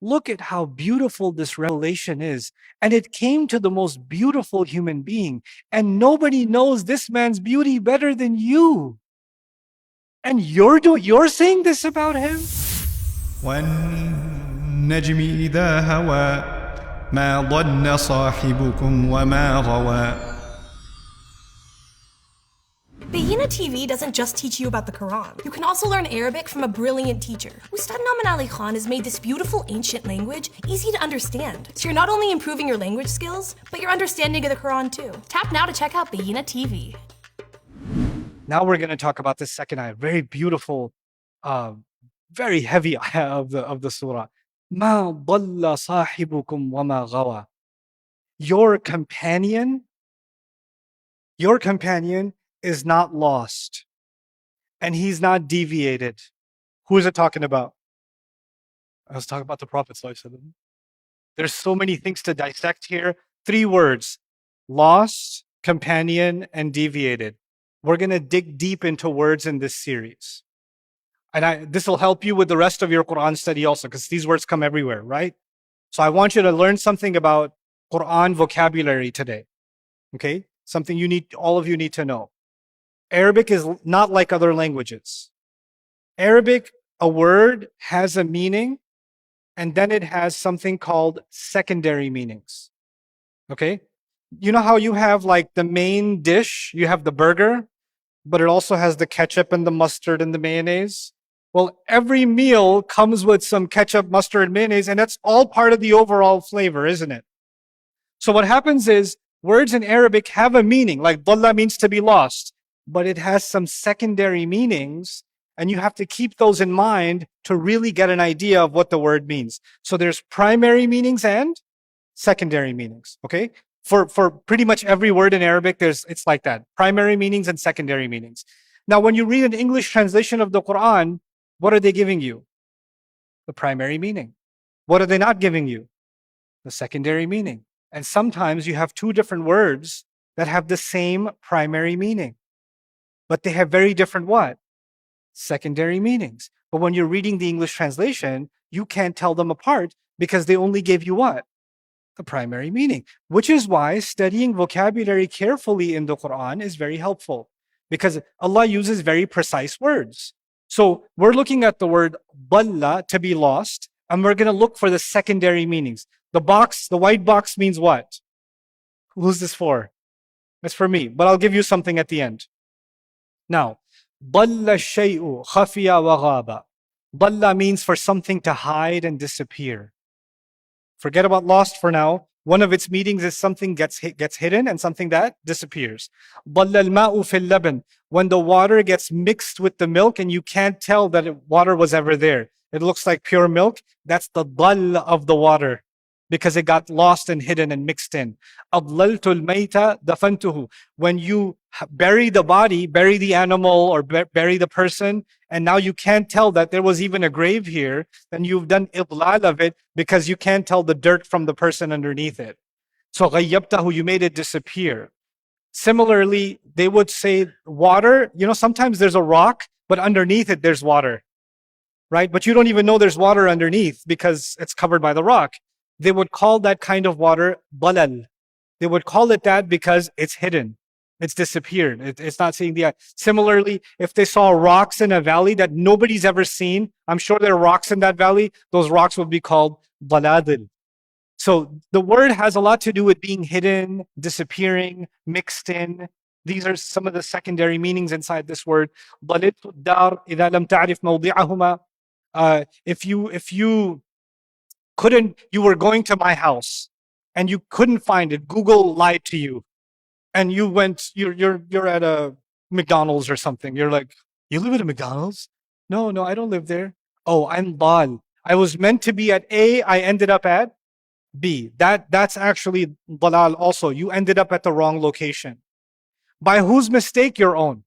Look at how beautiful this revelation is. And it came to the most beautiful human being. And nobody knows this man's beauty better than you. And you're saying this about him? والنجم إذا هوى ما ضل صاحبكم وما غوى. Bayina TV doesn't just teach you about the Quran. You can also learn Arabic from a brilliant teacher. Ustad Naman Ali Khan has made this beautiful ancient language easy to understand. So you're not only improving your language skills, but your understanding of the Quran too. Tap now to check out Bayina TV. Now we're going to talk about the second ayah. Very beautiful, very heavy ayah of the surah. Ma dalla sahibukum wa ma gawa. Your companion is not lost, and he's not deviated. Who is it talking about? I was talking about the Prophet ﷺ. There's so many things to dissect here. 3 words: lost, companion, and deviated. We're going to dig deep into words in this series. And this will help you with the rest of your Quran study also, because these words come everywhere, right? So I want you to learn something about Quran vocabulary today. Okay? Something all of you need to know. Arabic is not like other languages. Arabic, a word has a meaning, and then it has something called secondary meanings. Okay? You know how you have like the main dish, you have the burger, but it also has the ketchup and the mustard and the mayonnaise? Well, every meal comes with some ketchup, mustard, mayonnaise, and that's all part of the overall flavor, isn't it? So what happens is, words in Arabic have a meaning, like dhalla means to be lost, but it has some secondary meanings, and you have to keep those in mind to really get an idea of what the word means. So there's primary meanings and secondary meanings, okay? For pretty much every word in Arabic, it's like that. Primary meanings and secondary meanings. Now, when you read an English translation of the Quran, what are they giving you? The primary meaning. What are they not giving you? The secondary meaning. And sometimes you have 2 different words that have the same primary meaning, but they have very different what? Secondary meanings. But when you're reading the English translation, you can't tell them apart because they only give you what? The primary meaning. Which is why studying vocabulary carefully in the Quran is very helpful, because Allah uses very precise words. So we're looking at the word dalla, to be lost, and we're going to look for the secondary meanings. The white box means what? Who's this for? It's for me, but I'll give you something at the end. Now, dalla shay'u khafiya wa ghaba. Dalla means for something to hide and disappear. Forget about lost for now. One of its meanings is something gets hidden and something that disappears. Dalla al-ma'u fil laban. When the water gets mixed with the milk and you can't tell that water was ever there. It looks like pure milk. That's the dall of the water, because it got lost and hidden and mixed in. Adlaltul mayta dafantuhu. When you bury the body, bury the animal or bury the person, and now you can't tell that there was even a grave here, then you've done idlal of it because you can't tell the dirt from the person underneath it. So ghayyabtahu, you made it disappear. Similarly, they would say water, sometimes there's a rock, but underneath it there's water, right? But you don't even know there's water underneath because it's covered by the rock. They would call that kind of water dalal. They would call it that because it's hidden. It's disappeared. It's not seeing the eye. Similarly, if they saw rocks in a valley that nobody's ever seen, I'm sure there are rocks in that valley, those rocks would be called daladil. So the word has a lot to do with being hidden, disappearing, mixed in. These are some of the secondary meanings inside this word. Dalittu dar idha lam ta'rif mawdi'ahuma. If you were going to my house and you couldn't find it, Google lied to you, and you're at a McDonald's or something. You're like, you live at a McDonald's? No, I don't live there. Oh, I'm dal. I was meant to be at A, I ended up at B. That's actually dalal also. You ended up at the wrong location. By whose mistake? Your own.